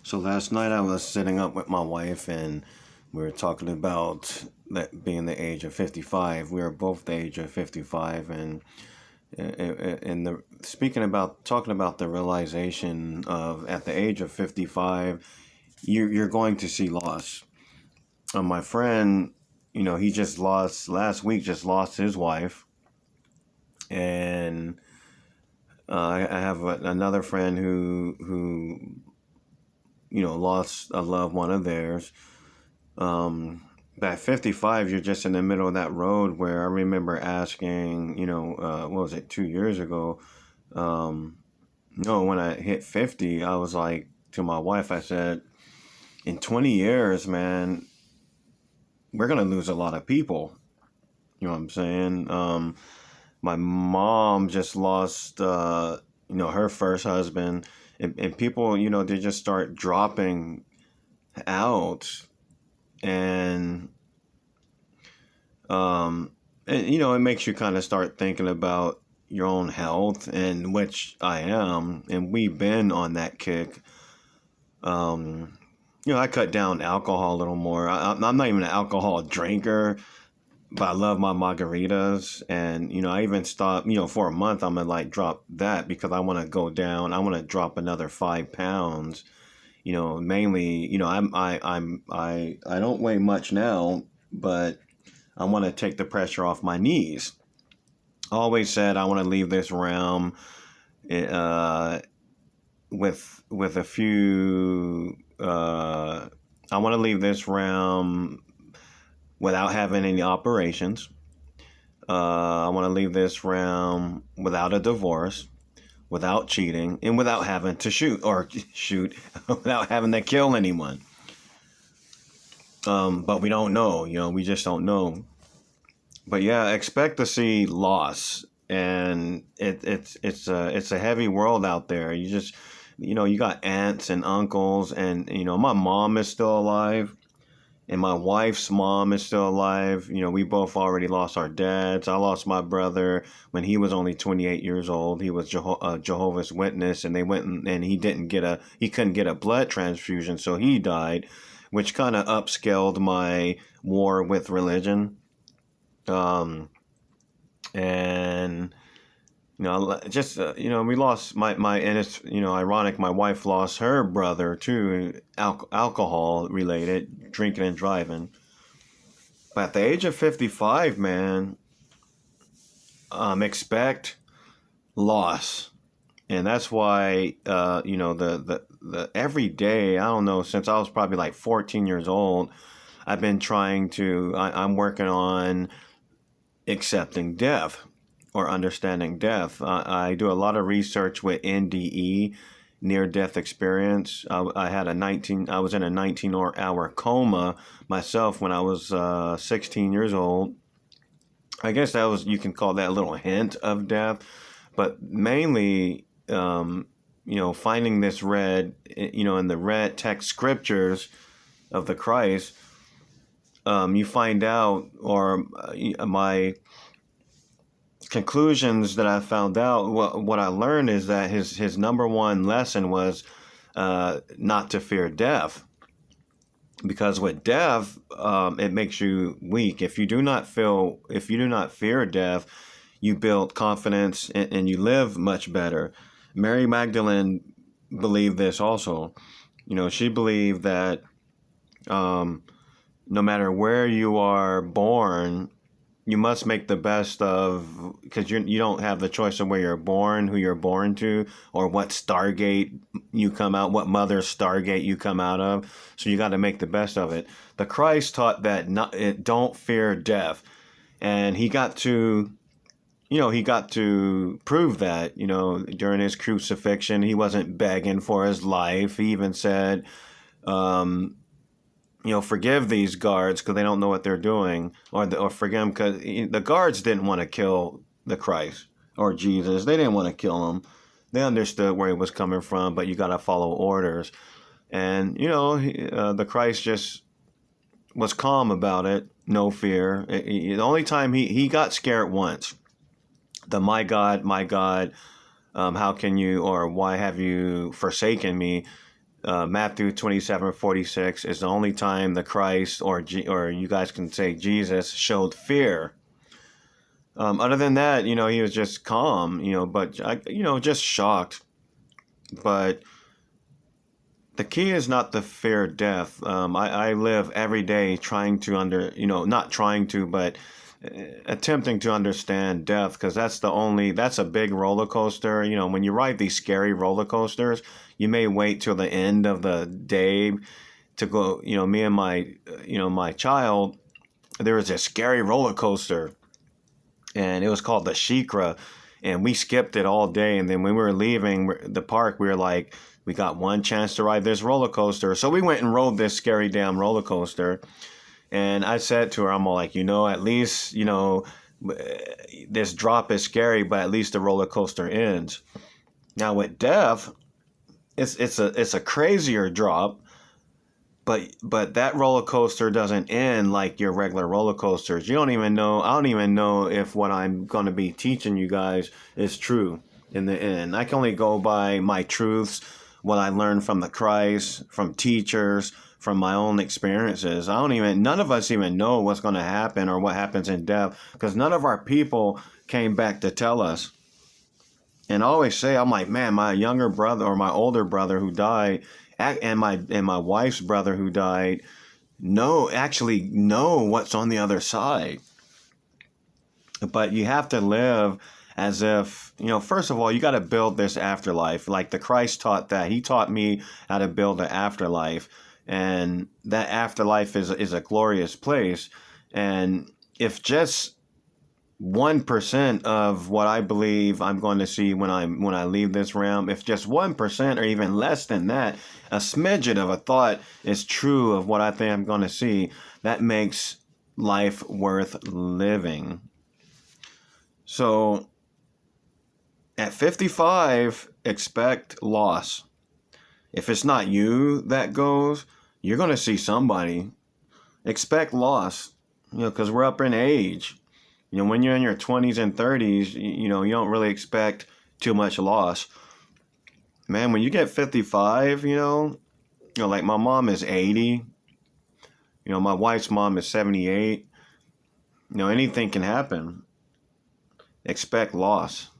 So last night I was sitting up with my wife and we were talking about that being the age of 55. We were both the age of 55 and the speaking about talking about the realization of at the age of 55 you're going to see loss. My friend, he just lost last week just lost his wife and I have another friend who lost a loved one of theirs. At 55, you're just in the middle of that road where I remember asking, what was it, 2 years ago? No, when I hit 50, I was like, to my wife, I said, in 20 years, man, we're going to lose a lot of people. You know what I'm saying? My mom just lost, her first husband. And people, they just start dropping out and it makes you kind of start thinking about your own health, and which I am, and we've been on that kick. I cut down alcohol a little more. I'm not even an alcohol drinker, but I love my margaritas, and I even stopped. For a month, I'm gonna like drop that because I want to go down. I want to drop another 5 pounds. Mainly, I don't weigh much now, but I want to take the pressure off my knees. I always said I want to leave this realm uh, with a few. I want to leave this realm without having any operations. I want to leave this realm without a divorce, without cheating, and without having to shoot, without having to kill anyone. But we don't know, we just don't know. But yeah, expect to see loss, and it's a heavy world out there. You got aunts and uncles, and my mom is still alive, and my wife's mom is still alive. We both already lost our dads. I lost my brother when he was only 28 years old. He was a Jehovah's Witness, and they went and he couldn't get a blood transfusion, so he died, which kind of upscaled my war with religion. And just we lost my and it's ironic. My wife lost her brother too, alcohol related, drinking and driving. But at the age of 55, man, expect loss, and that's why the every day. I don't know, since I was probably like 14 years old, I've been trying to. I'm working on accepting death or understanding death. I do a lot of research with NDE, near death experience. I was in a 19-hour coma myself when I was 16 years old. I guess you can call that a little hint of death, but mainly, finding this in the red text scriptures of the Christ, you find out, or my conclusions that I found out, what I learned is that his number one lesson was not to fear death, because with death, it makes you weak. If you do not fear death, you build confidence, and you live much better. Mary Magdalene believed this also. She believed that no matter where you are born, you must make the best of, because you don't have the choice of where you're born, who you're born to, or what Stargate you come out, what mother's Stargate you come out of. So you got to make the best of it. The Christ taught that don't fear death, and he got to prove that. During his crucifixion, he wasn't begging for his life. He even said, forgive these guards because they don't know what they're doing, or forgive them because the guards didn't want to kill the Christ or Jesus. They didn't want to kill him. They understood where he was coming from, but you got to follow orders. And, the Christ just was calm about it, no fear. The only time he got scared once, my God, how can you, or why have you forsaken me? Matthew 27:46 is the only time the Christ, or you guys can say Jesus, showed fear. Other than that, he was just calm, but just shocked. But the key is not to fear death. I live every day trying to not trying to, but attempting to understand death, because that's a big roller coaster. When you ride these scary roller coasters, you may wait till the end of the day to go. Me and my child, there was a scary roller coaster, and it was called the Shikra, and we skipped it all day. And then when we were leaving the park, we were like, we got one chance to ride this roller coaster, so we went and rode this scary damn roller coaster. And I said to her, I'm all like, at least, this drop is scary, but at least the roller coaster ends. Now with death, it's a crazier drop, but that roller coaster doesn't end like your regular roller coasters. I don't even know if what I'm going to be teaching you guys is true in the end. I can only go by my truths, what I learned from the Christ, from teachers, from my own experiences. None of us even know what's going to happen or what happens in death, because none of our people came back to tell us. And I always say, I'm like, man, my younger brother or my older brother who died, and my wife's brother who died, actually know what's on the other side. But you have to live as if, first of all, you got to build this afterlife. Like the Christ taught that. He taught me how to build an afterlife. And that afterlife is a glorious place. And if just 1% of what I believe I'm going to see when I leave this realm, if just 1% or even less than that, a smidgen of a thought is true of what I think I'm going to see, that makes life worth living. So at 55, expect loss. If it's not you that goes, you're going to see somebody. Expect loss, because we're up in age. When you're in your 20s and 30s, you don't really expect too much loss. Man, when you get 55, like my mom is 80. My wife's mom is 78. Anything can happen. Expect loss.